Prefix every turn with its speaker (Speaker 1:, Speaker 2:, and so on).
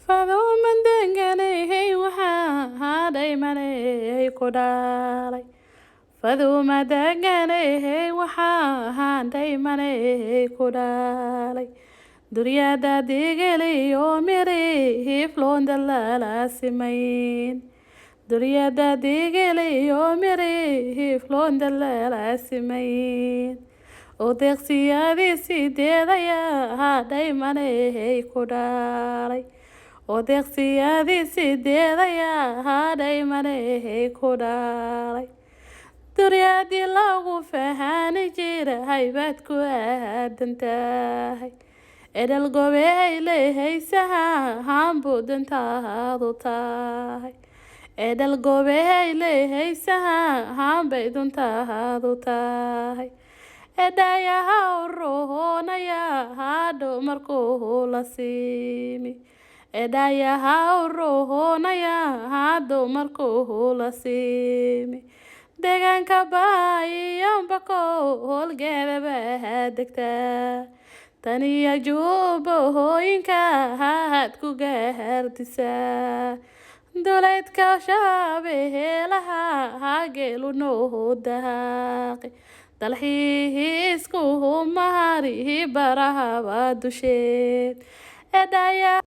Speaker 1: fado madanganay waxaa dhaymanay ku dhalay fado madanganay waxaa dhaymanay ku dhalay duryada digelay oo miri flonda la simayn duryada digelay oo miri flonda la simayn oo deeqsiyadii sideedaya dhaymanay ku dhalay oo deeqsiyadii sideedaya dhaymanay ku dhalay duryadii lagu fahani jiray baad ku aadantahay edel gobey leehaysaha hambudantaadu tahay edel gobey leehaysaha hambayduntaadu tahay edayaha rohonaya hadho markuu la siimi edayaha rohonaya hadho markuu la siimi deegaanka baayambako holgeedaba degtaa taniya juubahooyinka had ku gaardisaa duleedka shabeelaha hageelu noo daaqi dalxiisku mahari baraha dusheed edaya